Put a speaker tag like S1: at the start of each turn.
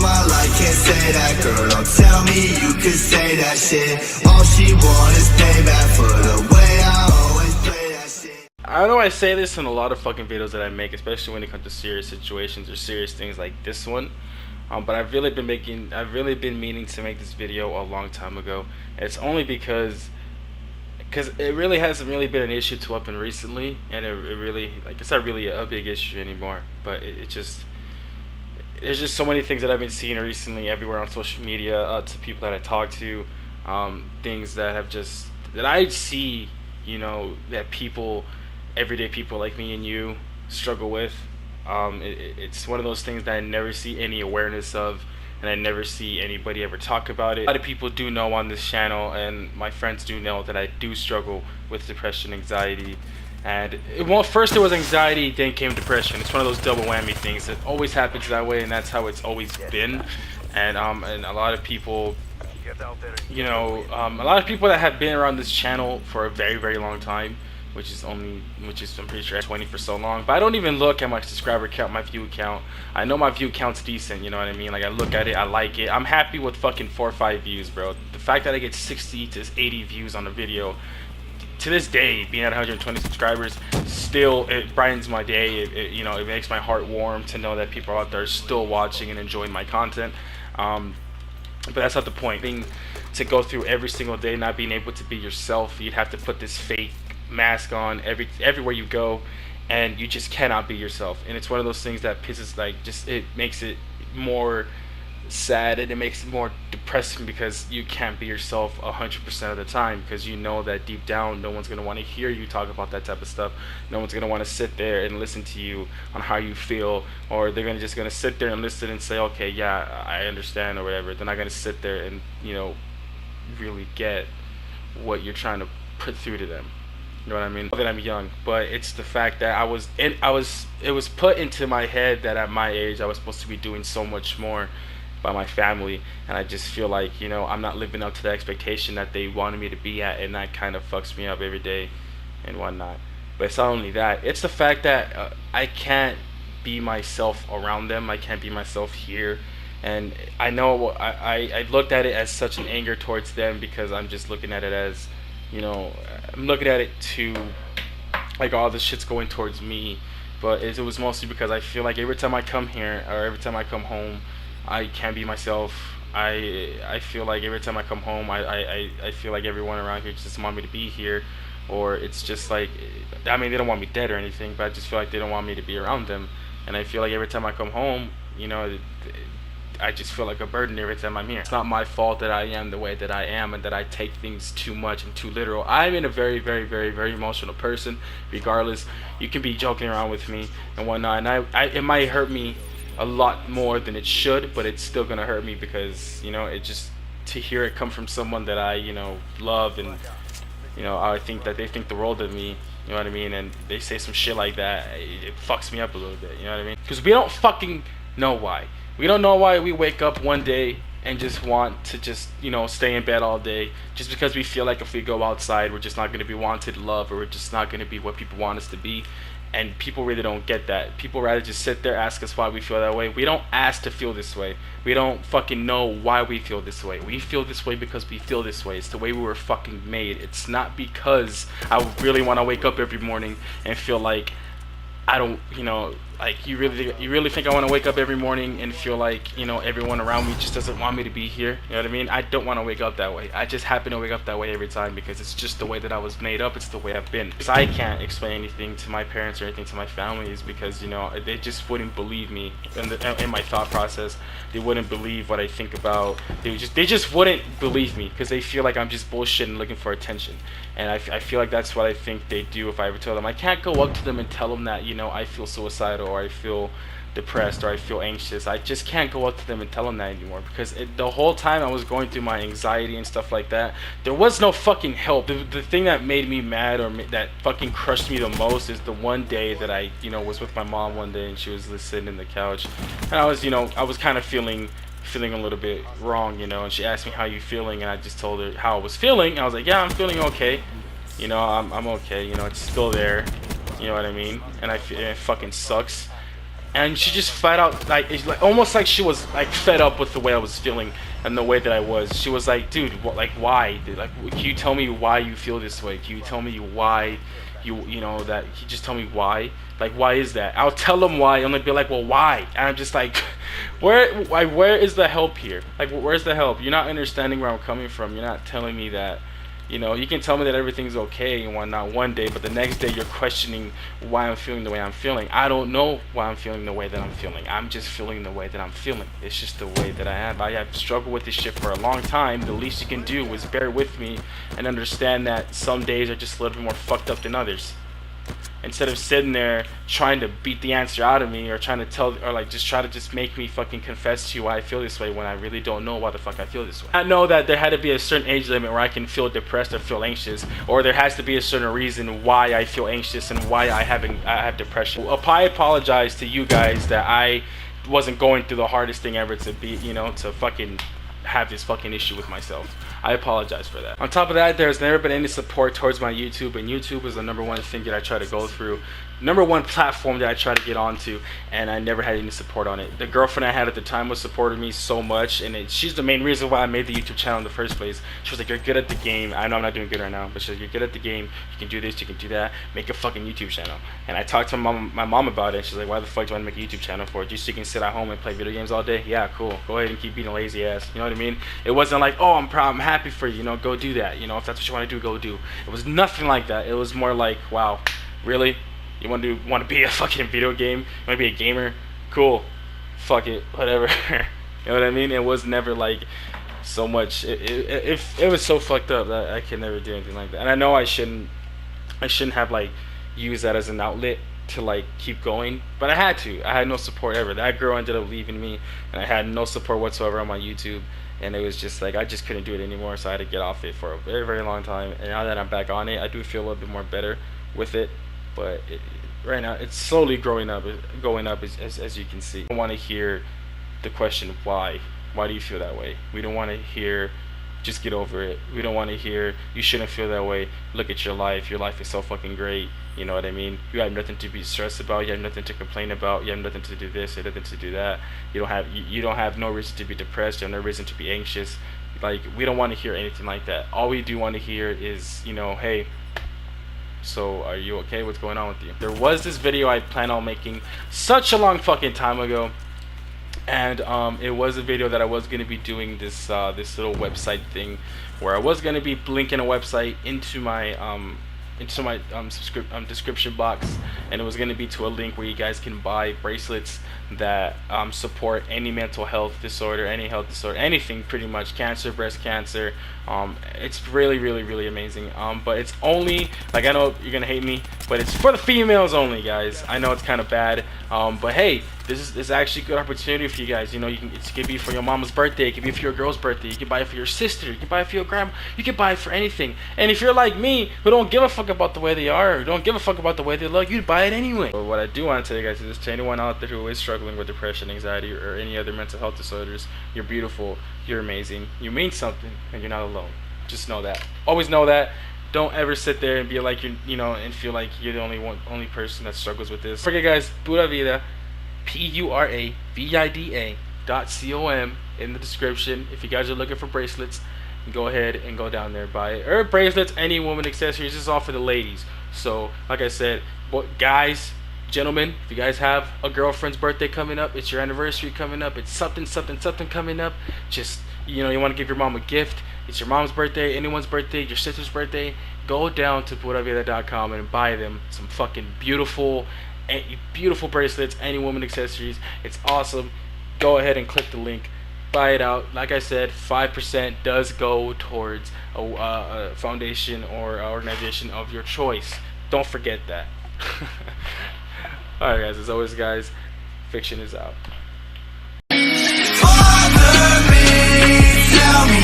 S1: my life, can't say that. Girl, don't tell me you could say that shit. All she want is payback for the way I always play that shit.
S2: I know I say this in a lot of fucking videos that I make, especially when it comes to serious situations or serious things like this one. But I've really been meaning to make this video a long time ago. It's only because it really hasn't really been an issue to up and recently, and it really, like, it's not really a big issue anymore. But there's just so many things that I've been seeing recently everywhere on social media, to people that I talk to, things that I see, that everyday people like me and you struggle with. It's one of those things that I never see any awareness of, and I never see anybody ever talk about it. A lot of people do know on this channel, and my friends do know, that I do struggle with depression, anxiety, and first it was anxiety, then came depression. It's one of those double whammy things. It always happens that way, and that's how it's always been. And a lot of people, a lot of people that have been around this channel for a very, very long time, which is I'm pretty sure 20 for so long, but I don't even look at my subscriber count, my view count. I know my view count's decent, you know what I mean? Like, I look at it, I like it. I'm happy with fucking 4 or 5 views, bro. The fact that I get 60 to 80 views on a video, to this day, being at 120 subscribers, still, it brightens my day. It makes my heart warm to know that people out there still watching and enjoying my content. But that's not the point. To go through every single day not being able to be yourself, you'd have to put this fake mask on everywhere you go, and you just cannot be yourself. And it's one of those things that it makes it more sad, and it makes it more depressing, because you can't be yourself 100% of the time, because you know that deep down no one's going to want to hear you talk about that type of stuff. No one's going to want to sit there and listen to you on how you feel, or they're just going to sit there and listen and say, okay, yeah, I understand, or whatever. They're not going to sit there and really get what you're trying to put through to them. You know what I mean? That I'm young, but it's the fact that it was put into my head that at my age I was supposed to be doing so much more by my family, and I just feel like, I'm not living up to the expectation that they wanted me to be at, and that kind of fucks me up every day and whatnot. But it's not only that, it's the fact that I can't be myself around them. I can't be myself here, and I know I looked at it as such an anger towards them, because I'm just looking at it as, I'm looking at it to, like, all this shit's going towards me. But it was mostly because I feel like every time I come here, or every time I come home, I can't be myself. I feel like every time I come home, I feel like everyone around here just want me to be here, or it's just like, I mean, they don't want me dead or anything, but I just feel like they don't want me to be around them. And I feel like every time I come home, I just feel like a burden every time I'm here. It's not my fault that I am the way that I am, and that I take things too much and too literal. I'm in a very, very, very, very emotional person. Regardless, you can be joking around with me and whatnot, and it might hurt me a lot more than it should, but it's still gonna hurt me, because it just, to hear it come from someone that I love, and I think that they think the world of me, you know what I mean, and they say some shit like that, it fucks me up a little bit, you know what I mean? Because we don't fucking know why. We don't know why we wake up one day and just want to stay in bed all day, just because we feel like if we go outside we're just not going to be wanted, loved, or we're just not going to be what people want us to be. And people really don't get that. People rather just sit there, ask us why we feel that way. We don't ask to feel this way. We don't fucking know why we feel this way. We feel this way because we feel this way. It's the way we were fucking made. It's not because I really want to wake up every morning and feel like I don't, like, you really think I want to wake up every morning and feel like, everyone around me just doesn't want me to be here? You know what I mean? I don't want to wake up that way. I just happen to wake up that way every time, because it's just the way that I was made up. It's the way I've been. Because I can't explain anything to my parents or anything to my family, is because, they just wouldn't believe me in my thought process. They wouldn't believe what I think about. They just wouldn't believe me, because they feel like I'm just bullshitting, looking for attention. And I feel like that's what I think they do if I ever tell them. I can't go up to them and tell them that, I feel suicidal, or I feel depressed, or I feel anxious. I just can't go up to them and tell them that anymore, because the whole time I was going through my anxiety and stuff like that, there was no fucking help. The thing that made me mad, or that fucking crushed me the most, is the one day that I was with my mom one day, and she was sitting in the couch, and I was kind of feeling a little bit wrong, and she asked me, how you feeling, and I just told her how I was feeling. I was like, yeah, I'm feeling okay, I'm okay, it's still there, you know what I mean, and it fucking sucks. and she just flat out like, it's like almost like she was like fed up with the way I was feeling and the way that I was. She was like, dude, what, like, why? Dude, like, can you tell me why you feel this way? Can you tell me why you know that? Can you just tell me why? Like, why is that? I'll tell them why, and they'll be like, well, why? And I'm just like, where is the help here? Like, where's the help? You're not understanding where I'm coming from. You're not telling me that, you know, you can tell me that everything's okay and whatnot one day, but the next day you're questioning why I'm feeling the way I'm feeling. I don't know why I'm feeling the way that I'm feeling. I'm just feeling the way that I'm feeling. It's just the way that I am. I have struggled with this shit for a long time. The least you can do is bear with me and understand that some days are just a little bit more fucked up than others. Instead of sitting there trying to beat the answer out of me, or trying to tell, or like just try to just make me fucking confess to you why I feel this way when I really don't know why the fuck I feel this way. I know that there had to be a certain age limit where I can feel depressed or feel anxious, or there has to be a certain reason why I feel anxious and why I have depression. I apologize to you guys that I wasn't going through the hardest thing ever to be, you know, to fucking have this fucking issue with myself. I apologize for that. On top of that, there's never been any support towards my YouTube, and YouTube is the #1 thing that I try to go through, #1 platform that I try to get onto, and I never had any support on it. The girlfriend I had at the time was supporting me so much, and she's the main reason why I made the YouTube channel in the first place. She was like, you're good at the game. I know I'm not doing good right now, but she's like, you're good at the game. You can do this, you can do that. Make a fucking YouTube channel. And I talked to my mom about it. She's like, why the fuck do I want to make a YouTube channel for? Just so you can sit at home and play video games all day? Yeah, cool. Go ahead and keep being a lazy ass. You know what I mean? It wasn't like, oh, I'm proud, I'm happy for you. You know, go do that. You know, if that's what you want to do, go do. It was nothing like that. It was more like, wow, really? You want to be a fucking video game? You want to be a gamer? Cool. Fuck it. Whatever. You know what I mean? It was never like so much. It was so fucked up that I could never do anything like that. And I know I shouldn't have like used that as an outlet to like keep going, but I had to. I had no support ever. That girl ended up leaving me, and I had no support whatsoever on my YouTube. And it was just like I just couldn't do it anymore, so I had to get off it for a very, very long time. And now that I'm back on it, I do feel a little bit more better with it. But right now, it's slowly going up as you can see. We don't want to hear the question why. Why do you feel that way? We don't want to hear just get over it. We don't want to hear you shouldn't feel that way. Look at your life. Your life is so fucking great. You know what I mean? You have nothing to be stressed about. You have nothing to complain about. You have nothing to do this. You have nothing to do that. You don't have no reason to be depressed. You have no reason to be anxious. Like, we don't want to hear anything like that. All we do want to hear is, you know, hey, so are you okay? What's going on with you? There was this video I planned on making such a long fucking time ago, and it was a video that I was going to be doing this this little website thing where I was going to be linking a website into my description box, and it was going to be to a link where you guys can buy bracelets that support any mental health disorder, any health disorder, anything pretty much, cancer, breast cancer. It's really, really, really amazing. But it's only, like, I know you're gonna hate me, but it's for the females only, guys. I know it's kind of bad, but hey, this is actually a good opportunity for you guys. You know, it could be for your mama's birthday, it could be for your girl's birthday, you can buy it for your sister, you can buy it for your grandma, you can buy it for anything. And if you're like me, who don't give a fuck about the way they are, or don't give a fuck about the way they look, you'd buy it anyway. But what I do want to tell you guys is, to anyone out there who is struggling with depression, anxiety, or any other mental health disorders, you're beautiful, you're amazing, you mean something, and you're not alone. Just know that. Always know that. Don't ever sit there and be like you know, and feel like you're the only person that struggles with this. Forget, guys, Pura Vida, PURAVIDA.com in the description. If you guys are looking for bracelets, go ahead and go down there, buy it. Or bracelets, any woman accessories. This is all for the ladies. So, like I said, guys, gentlemen, if you guys have a girlfriend's birthday coming up, it's your anniversary coming up, it's something coming up, just, you know, you want to give your mom a gift, it's your mom's birthday, anyone's birthday, your sister's birthday, go down to PuraVida.com and buy them some fucking beautiful bracelets, any woman accessories. It's awesome. Go ahead and click the link, buy it out. Like I said, 5% does go towards a foundation or organization of your choice. Don't forget that. Alright, guys, as always, guys, Fiction is out.
S1: Tell me